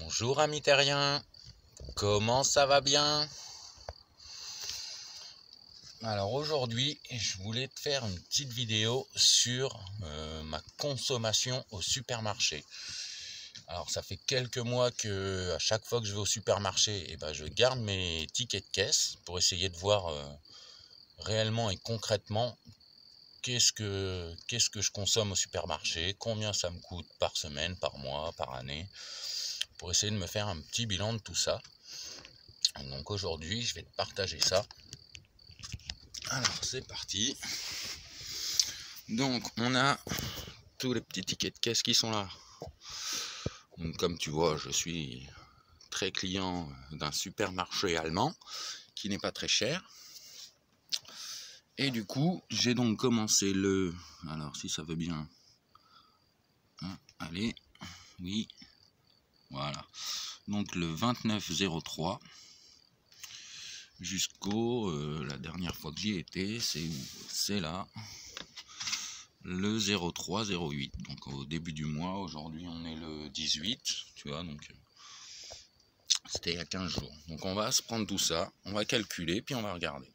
Bonjour amis terriens, comment ça va bien? Alors aujourd'hui, je voulais te faire une petite vidéo sur ma consommation au supermarché. Alors ça fait quelques mois que à chaque fois que je vais au supermarché, je garde mes tickets de caisse pour essayer de voir réellement et concrètement qu'est-ce que je consomme au supermarché, combien ça me coûte par semaine, par mois, par année, pour essayer de me faire un petit bilan de tout ça. Donc aujourd'hui, je vais te partager ça. Alors c'est parti. Donc on a tous les petits tickets de caisse qui sont là. Donc comme tu vois, je suis très client d'un supermarché allemand qui n'est pas très cher. Et du coup, j'ai donc commencé le... Alors si ça veut bien... allez, oui, voilà. Donc le 29/03 jusqu'au... la dernière fois que j'y étais, c'est où? C'est là. Le 03/08, donc au début du mois. Aujourd'hui on est le 18, tu vois, donc c'était il y a 15 jours. Donc on va se prendre tout ça, on va calculer, puis on va regarder.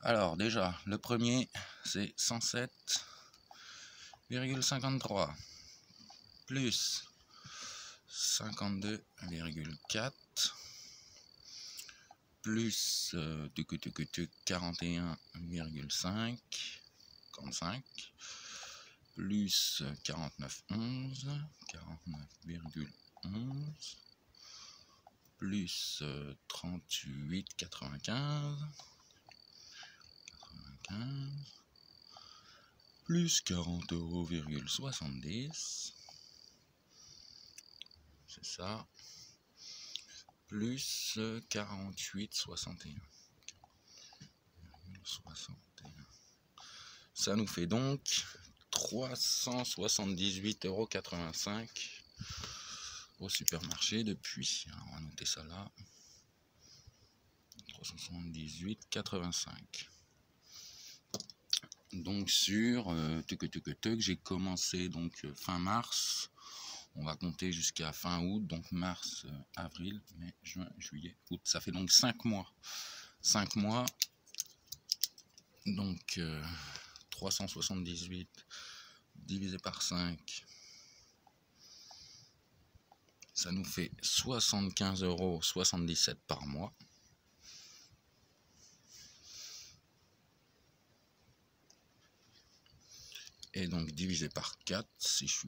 Alors déjà, le premier c'est 107,53 plus 52,4 plus 41,5 45 plus 49,11 plus 38,95 plus 40,70 €, c'est ça, plus 48,61 €. Ça nous fait donc 378,85 € au supermarché depuis. Alors on va noter ça là. 378,85 €. Donc sur j'ai commencé donc fin mars. On va compter jusqu'à fin août, donc mars, avril, mai, juin, juillet, août. Ça fait donc 5 mois. 5 mois. Donc 378 divisé par 5, ça nous fait 75,77 € par mois. Et donc divisé par 4, si je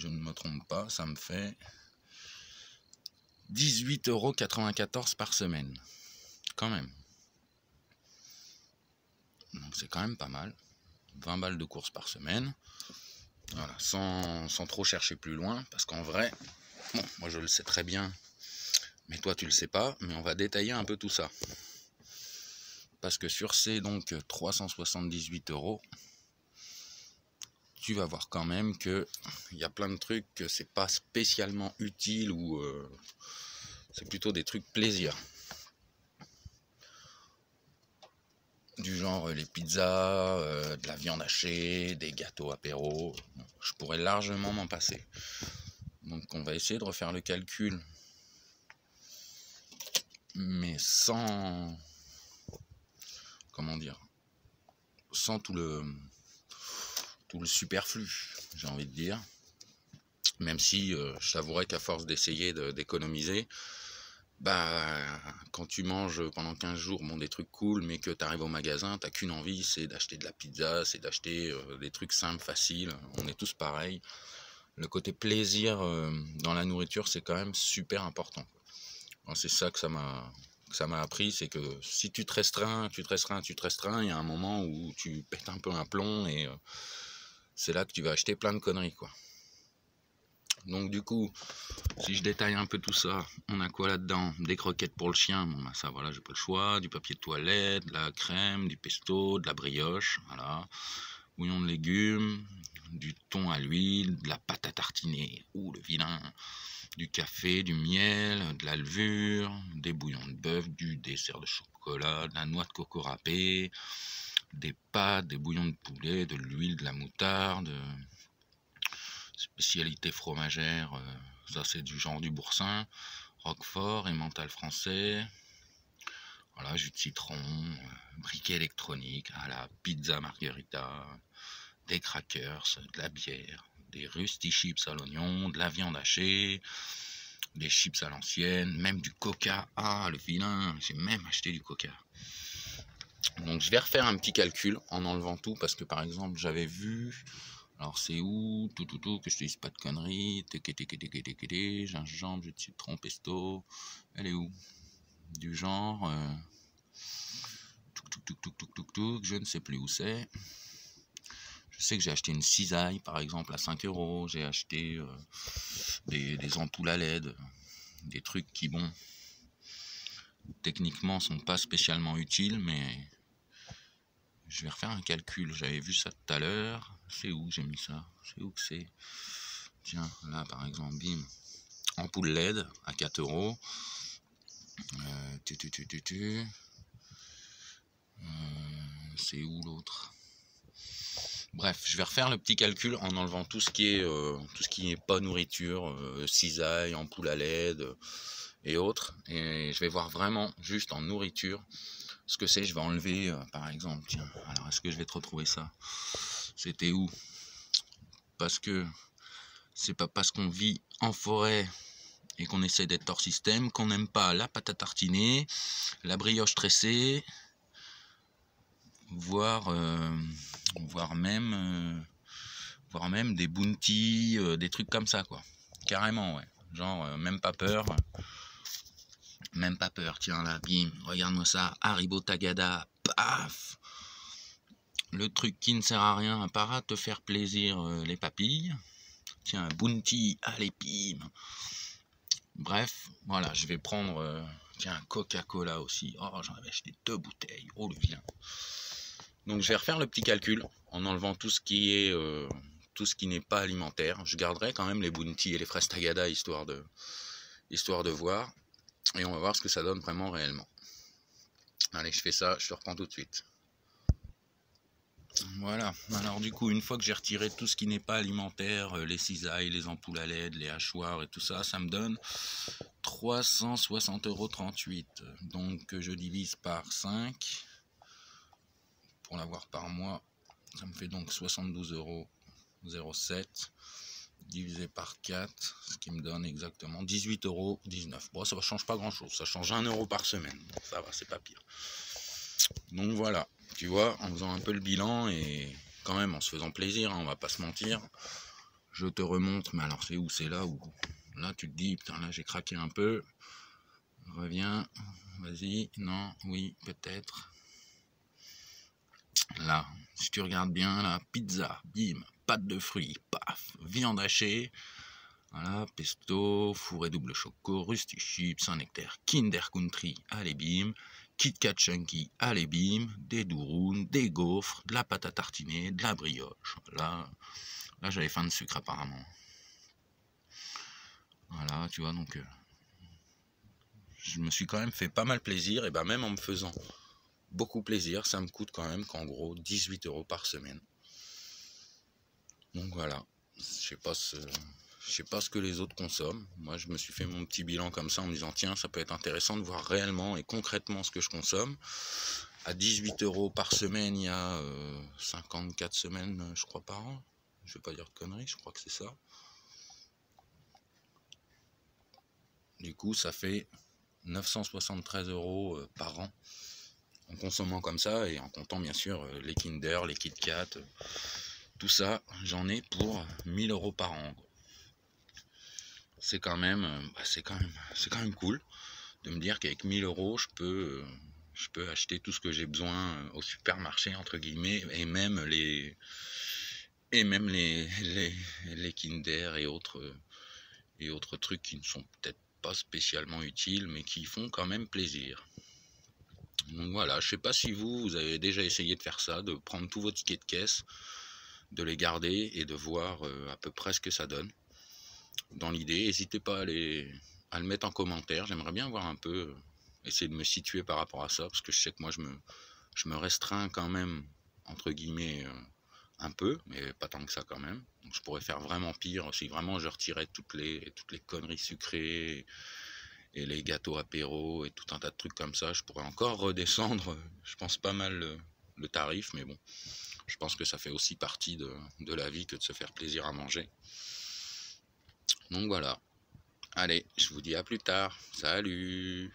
ne me trompe pas, ça me fait 18,94 € par semaine. Quand même. Donc c'est quand même pas mal. 20 balles de courses par semaine. Voilà, sans trop chercher plus loin, parce qu'en vrai, bon, moi je le sais très bien, mais toi tu le sais pas, mais on va détailler un peu tout ça. Parce que sur ces donc 378 €, tu vas voir quand même que il y a plein de trucs que c'est pas spécialement utile, ou c'est plutôt des trucs plaisir. Du genre les pizzas, de la viande hachée, des gâteaux apéro. Je pourrais largement m'en passer. Donc on va essayer de refaire le calcul, mais sans, comment dire, sans tout le superflu, j'ai envie de dire. Même si je t'avouerais qu'à force d'essayer d'économiser, quand tu manges pendant 15 jours, bon, des trucs cool, mais que tu arrives au magasin, t'as qu'une envie, c'est d'acheter de la pizza, c'est d'acheter des trucs simples, faciles. On est tous pareils. Le côté plaisir dans la nourriture, c'est quand même super important. C'est ça que ça m'a appris, c'est que si tu te restreins, il y a un moment où tu pètes un peu un plomb, et c'est là que tu vas acheter plein de conneries, quoi. Donc du coup, si je détaille un peu tout ça, on a quoi là-dedans? Des croquettes pour le chien, bon ça voilà, j'ai pas le choix, du papier de toilette, de la crème, du pesto, de la brioche, voilà, bouillon de légumes, du thon à l'huile, de la pâte à tartiner, le vilain, du café, du miel, de la levure, des bouillons de bœuf, du dessert de chocolat, de la noix de coco râpée, des pâtes, des bouillons de poulet, de l'huile, de la moutarde, spécialité fromagère, ça c'est du genre du boursin, roquefort, emmental français, voilà, jus de citron, briquet électronique, à la pizza margherita, des crackers, de la bière, des rusty chips à l'oignon, de la viande hachée, des chips à l'ancienne, même du coca. Ah, le vilain, j'ai même acheté du coca. Donc je vais refaire un petit calcul en enlevant tout, parce que par exemple j'avais vu, alors c'est où, tout, que je te dise pas de conneries, gingembre, jus de citron, pesto, elle est où, du genre, je ne sais plus où c'est. Je sais que j'ai acheté une cisaille par exemple à 5 €, j'ai acheté des ampoules à LED, des trucs qui, bon, techniquement sont pas spécialement utiles, mais je vais refaire un calcul. J'avais vu ça tout à l'heure. C'est où j'ai mis ça? C'est où que c'est? Tiens, là par exemple, bim, ampoule LED à 4 €. C'est où l'autre? Bref, je vais refaire le petit calcul en enlevant tout ce qui est pas nourriture, cisaille, ampoule à LED et autres. Et je vais voir vraiment juste en nourriture ce que c'est. Je vais enlever par exemple, tiens, alors est-ce que je vais te retrouver ça? C'était où? Parce que c'est pas parce qu'on vit en forêt et qu'on essaie d'être hors système qu'on n'aime pas la pâte à tartiner, la brioche tressée, voire même des bounty, des trucs comme ça, quoi. Carrément, ouais. Genre, même pas peur. Même pas peur. Tiens, là, bim, regarde-moi ça. Haribo Tagada, paf. Le truc qui ne sert à rien, à part à te faire plaisir les papilles. Tiens, bounty, allez, bim. Bref, voilà, je vais prendre... tiens, Coca-Cola aussi. Oh, j'en avais acheté 2 bouteilles. Oh, le vilain. Donc, je vais refaire le petit calcul en enlevant tout ce qui est... tout ce qui n'est pas alimentaire. Je garderai quand même les bounty et les fraises Tagada histoire de voir. Et on va voir ce que ça donne vraiment réellement. Allez, je fais ça, je te reprends tout de suite. Voilà, alors du coup, une fois que j'ai retiré tout ce qui n'est pas alimentaire, les cisailles, les ampoules à LED, les hachoirs et tout ça, ça me donne 360,38 €. Donc je divise par 5 pour l'avoir par mois. Ça me fait donc 72,07 € divisé par 4, ce qui me donne exactement 18,19 €. Bon, ça ne change pas grand chose, ça change 1 € par semaine. Ça va, c'est pas pire. Donc voilà, tu vois, en faisant un peu le bilan et quand même en se faisant plaisir, hein, on va pas se mentir. Je te remonte, mais alors c'est où? C'est là où là tu te dis, putain, là j'ai craqué un peu. Reviens, vas-y, non, oui, peut-être. Là, si tu regardes bien, là, pizza, bim, pâte de fruits, paf, viande hachée, voilà, pesto, fourré double choco, rusty chips, Saint-Nectaire, Kinder Country, allez bim, Kit Kat Chunky, allez bim, des dourounes, des gaufres, de la pâte à tartiner, de la brioche. Là j'avais faim de sucre apparemment. Voilà, tu vois, donc je me suis quand même fait pas mal plaisir, et ben même en me faisant beaucoup plaisir, ça me coûte quand même qu'en gros 18 € par semaine. Donc voilà, je sais pas ce que les autres consomment. Moi, je me suis fait mon petit bilan comme ça en me disant, tiens, ça peut être intéressant de voir réellement et concrètement ce que je consomme. À 18 € par semaine, il y a 54 semaines, je crois, par an. Je vais pas dire de conneries, je crois que c'est ça. Du coup, ça fait 973 € par an en consommant comme ça et en comptant bien sûr les Kinder, les Kit Kat, tout ça, j'en ai pour 1000 € par an. C'est quand même cool de me dire qu'avec 1000 € je peux acheter tout ce que j'ai besoin au supermarché entre guillemets, et même les Kinder et autres trucs qui ne sont peut-être pas spécialement utiles mais qui font quand même plaisir. Donc voilà, je sais pas si vous avez déjà essayé de faire ça, de prendre tous vos tickets de caisse, de les garder et de voir à peu près ce que ça donne. Dans l'idée, n'hésitez pas à le mettre en commentaire. J'aimerais bien voir un peu, essayer de me situer par rapport à ça, parce que je sais que moi je me restreins quand même, entre guillemets, un peu, mais pas tant que ça quand même. Donc je pourrais faire vraiment pire si vraiment je retirais toutes les conneries sucrées et les gâteaux apéros et tout un tas de trucs comme ça. Je pourrais encore redescendre, je pense pas mal le tarif, mais bon, je pense que ça fait aussi partie de la vie que de se faire plaisir à manger. Donc voilà. Allez, je vous dis à plus tard. Salut!